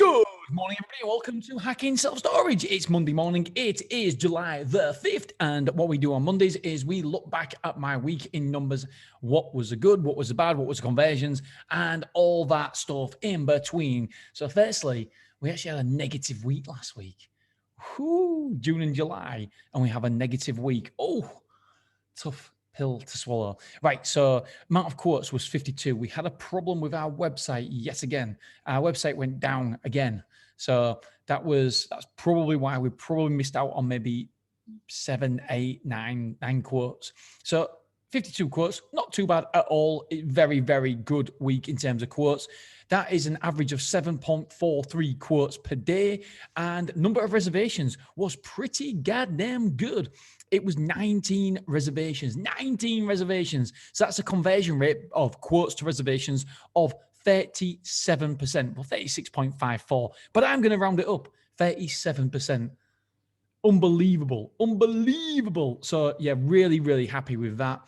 Good morning, everybody. Welcome to Hacking Self-Storage. It's Monday morning. It is July the 5th. And what we do on Mondays is we look back at my week in numbers. What was the good? What was the bad? What was the conversions? And all that stuff in between. So firstly, we actually had a negative week last week. June and July. And we have a negative week. Oh, tough pill to swallow. Right, so amount of quotes was 52. We had a problem with our website yet again. Our website went down again. So that's probably why we probably missed out on maybe 7, 8, 9 quotes. So 52 quotes, not too bad at all. Very, very good week in terms of quotes. That is an average of 7.43 quotes per day. And number of reservations was pretty goddamn good. It was 19 reservations. So that's a conversion rate of quotes to reservations of 37%. Well, 36.54. But I'm going to round it up. 37%. Unbelievable. So yeah, really, really happy with that.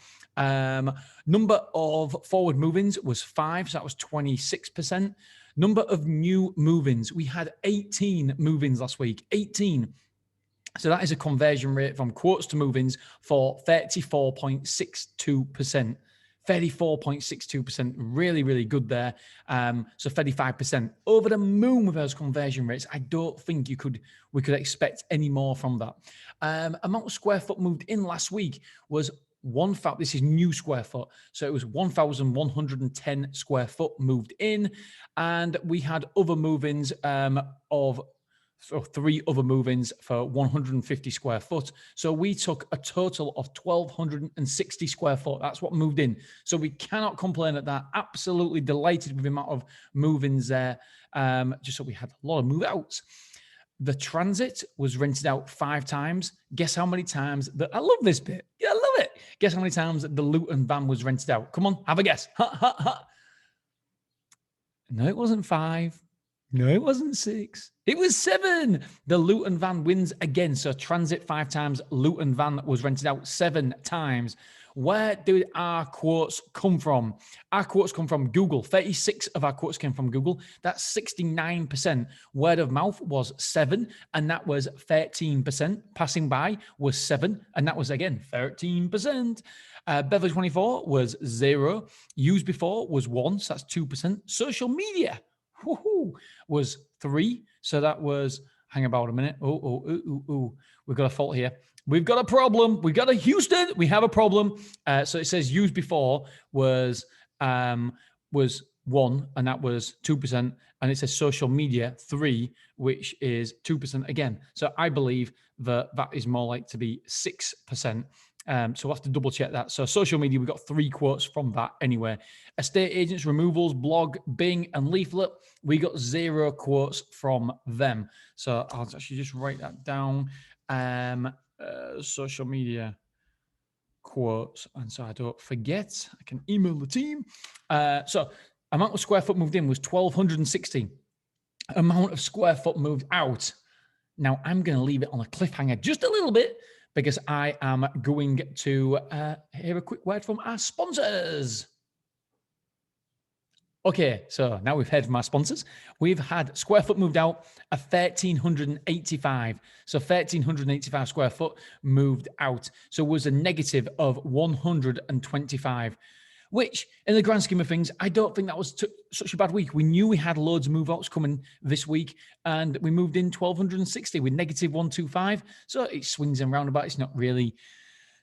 Number of forward move-ins was 5, so that was 26%. Number of new move-ins, we had 18 move-ins last week. 18. So that is a conversion rate from quotes to move-ins for 34.62%. 34.62%, really, really good there. So 35%, over the moon with those conversion rates. I don't think we could expect any more from that. Amount of square foot moved in last week was this is new square foot. So it was 1,110 square foot moved in, and we had other move-ins So 3 other move-ins for 150 square foot. So we took a total of 1,260 square foot. That's what moved in. So we cannot complain at that. Absolutely delighted with the amount of move-ins there. Just so we had a lot of move-outs. The transit was rented out 5 times. Guess how many times I love this bit. Yeah, I love it. Guess how many times the Luton van was rented out? Come on, have a guess. No, it wasn't 5. No, it wasn't 6. It was 7. The Luton van wins again. So transit 5 times. Luton van was rented out 7 times. Where did our quotes come from? Our quotes come from Google. 36 of our quotes came from Google. That's 69%. Word of mouth was 7, and that was 13%. Passing by was 7, and that was, again, 13%. Beverly 24 was 0. Used before was 1, so that's 2%. Social media was 3. So that was, hang about a minute. We've got a fault here. We've got a problem. We got a Houston. We have a problem. So it says used before was 1, and that was 2%. And it says social media 3, which is 2% again. So I believe that is more like to be 6%. So we'll have to double check that. So social media, we got 3 quotes from that anyway. Estate agents, removals, blog, Bing, and leaflet, we got 0 quotes from them. So I'll actually just write that down. Social media quotes, and so I don't forget, I can email the team. So amount of square foot moved in was 1,260. Amount of square foot moved out. Now I'm going to leave it on a cliffhanger just a little bit, because I am going to hear a quick word from our sponsors. Okay, so now we've heard from our sponsors. We've had square foot moved out of 1,385. So 1,385 square foot moved out. So it was a negative of 125, which in the grand scheme of things, I don't think that was such a bad week. We knew we had loads of move-outs coming this week, and we moved in 1,260 with negative 125. So it swings and roundabout. It's not really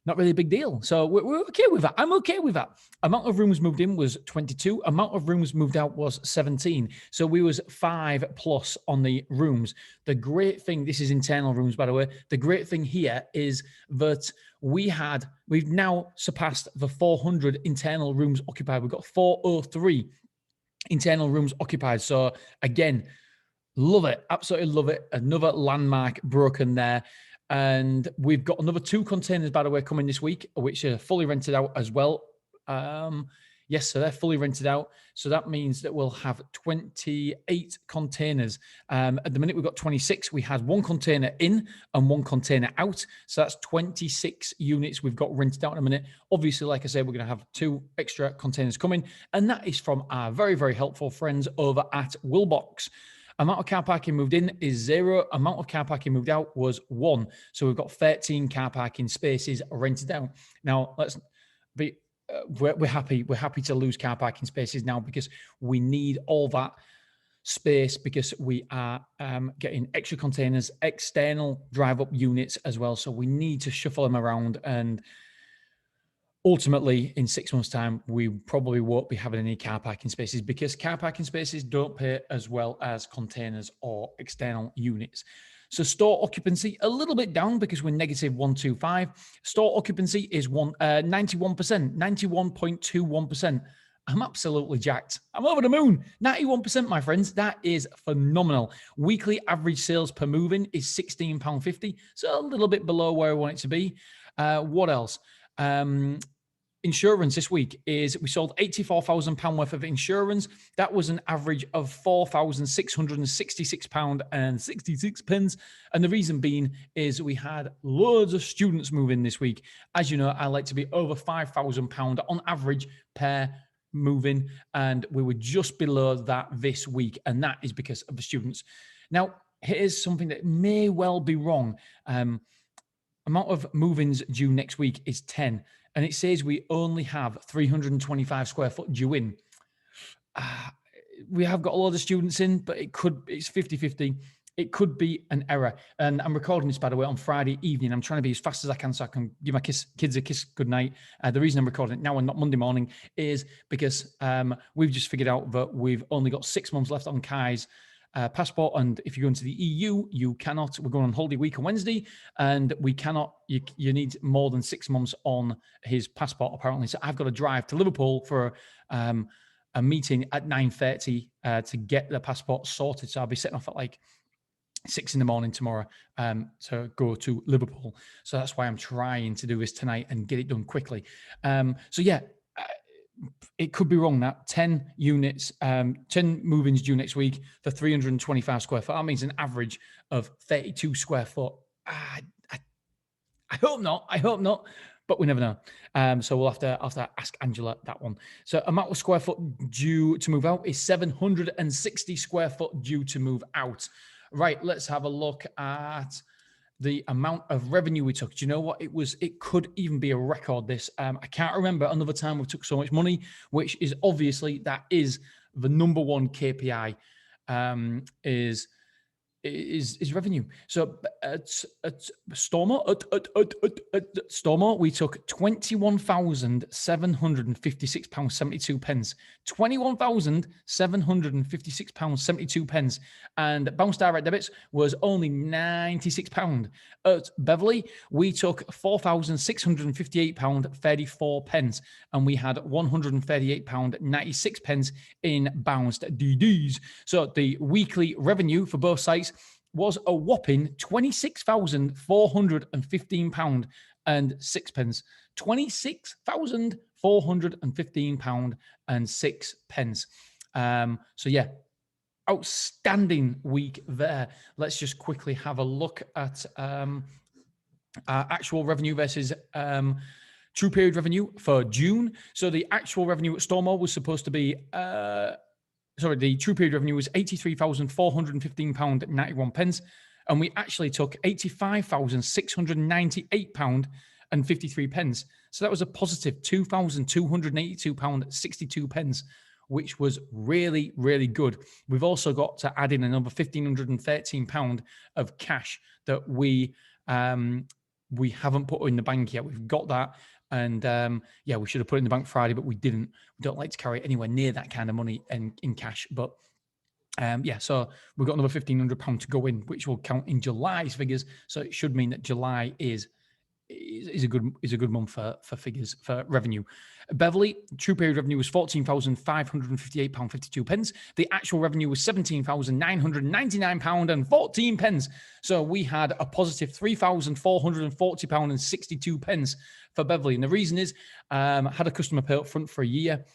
a big deal. So we're okay with that. I'm okay with that. Amount of rooms moved in was 22. Amount of rooms moved out was 17. So we was 5+ on the rooms. The great thing, this is internal rooms, by the way. The great thing here is that we've now surpassed the 400 internal rooms occupied. We've got 403 internal rooms occupied. So again, love it. Absolutely love it. Another landmark broken there. And we've got another 2 containers, by the way, coming this week, which are fully rented out as well. Yes, so they're fully rented out. So that means that we'll have 28 containers. At the minute, we've got 26. We had 1 container in and 1 container out. So that's 26 units we've got rented out in a minute. Obviously, like I said, we're going to have 2 extra containers coming. And that is from our very, very helpful friends over at Willbox. Amount of car parking moved in is 0. Amount of car parking moved out was 1. So we've got 13 car parking spaces rented out. Now, let's be, we're happy. We're happy to lose car parking spaces now because we need all that space because we are getting extra containers, external drive up units as well. So we need to shuffle them around, and ultimately in 6 months' time, we probably won't be having any car parking spaces because car parking spaces don't pay as well as containers or external units. So store occupancy a little bit down because we're negative 125. Store occupancy is 91%, 91.21%. I'm absolutely jacked. I'm over the moon. 91%, my friends. That is phenomenal. Weekly average sales per move-in is £16.50, so a little bit below where I want it to be. What else? Insurance this week is we sold £84,000 worth of insurance. That was an average of £4,666.66. And the reason being is we had loads of students move in this week. As you know, I like to be over £5,000 on average per moving, and we were just below that this week, and that is because of the students. Now, here's something that may well be wrong. Amount of move-ins due next week is 10, and it says we only have 325 square foot due in. We have got a lot of students in, but it's 50-50. It could be an error. And I'm recording this, by the way, on Friday evening. I'm trying to be as fast as I can so I can give my kids a kiss goodnight. The reason I'm recording it now and not Monday morning is because we've just figured out that we've only got 6 months left on Kai's passport. And if you go into the EU, you cannot. We're going on holiday week on Wednesday, and we cannot. You need more than 6 months on his passport, apparently. So I've got to drive to Liverpool for a meeting at 9:30 to get the passport sorted. So I'll be setting off at like 6 a.m. tomorrow to go to Liverpool. So that's why I'm trying to do this tonight and get it done quickly. So yeah, it could be wrong that 10 units, 10 move-ins due next week for 325 square foot. That means an average of 32 square foot. I hope not. I hope not. But we never know. So we'll have to ask Angela that one. So amount of square foot due to move out is 760 square foot due to move out. Right, let's have a look at the amount of revenue we took. Do you know what? It could even be a record, this. I can't remember another time we took so much money, which is obviously, that is the number one KPI, is revenue. So at Stormo, we took £21,756.72. £21,756.72. And bounce direct debits was only £96. At Beverly, we took £4,658.34. And we had £138.96 in bounced DDs. So the weekly revenue for both sites was a whopping £26,415.06. £26,415.06. So yeah, outstanding week there. Let's just quickly have a look at our actual revenue versus true period revenue for June. So the actual revenue at Stormo was supposed to be the true period revenue was £83,415.91, and we actually took £85,698.53. So that was a positive £2,282.62, which was really, really good. We've also got to add in another £1,513 of cash that we haven't put in the bank yet. We've got that. And yeah, we should have put it in the bank Friday, but we didn't. We don't like to carry anywhere near that kind of money in cash. But yeah, so we've got another £1,500 to go in, which will count in July's figures. So it should mean that July is a good month for figures, for revenue. Beverly, true period revenue was £14,558.52. The actual revenue was £17,999.14. So we had a positive £3,440.62 for Beverly. And the reason is, had a customer pay up front for a year,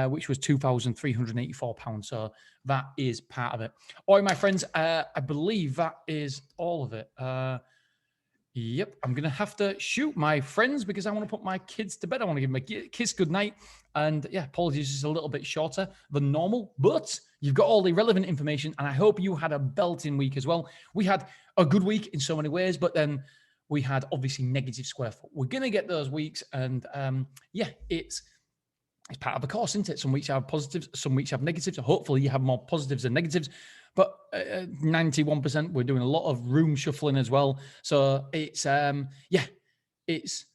which was £2,384. So that is part of it. All right, my friends, I believe that is all of it. Yep, I'm going to have to shoot my friends because I want to put my kids to bed. I want to give my kids good night. And yeah, apologies, it's a little bit shorter than normal, but you've got all the relevant information. And I hope you had a belting week as well. We had a good week in so many ways, but then we had obviously negative square foot. We're going to get those weeks. And yeah, it's part of the course, isn't it? Some weeks you have positives, some weeks you have negatives. Hopefully you have more positives than negatives. But 91%, we're doing a lot of room shuffling as well. So it's it's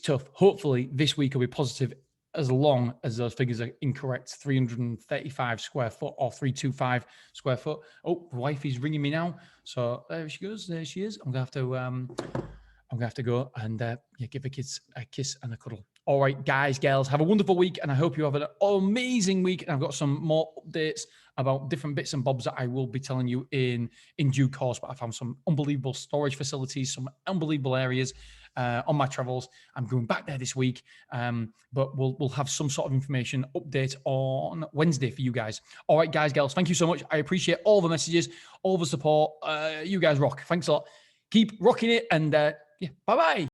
tough. Hopefully this week will be positive as long as those figures are incorrect. 335 square foot or 325 square foot. Oh, wifey's ringing me now. So there she goes. There she is. I'm gonna have to go and give the kids a kiss and a cuddle. All right, guys, girls, have a wonderful week, and I hope you have an amazing week. And I've got some more updates about different bits and bobs that I will be telling you in due course. But I found some unbelievable storage facilities, some unbelievable areas on my travels. I'm going back there this week, but we'll have some sort of information update on Wednesday for you guys. All right, guys, girls, thank you so much. I appreciate all the messages, all the support. You guys rock. Thanks a lot. Keep rocking it, and bye-bye.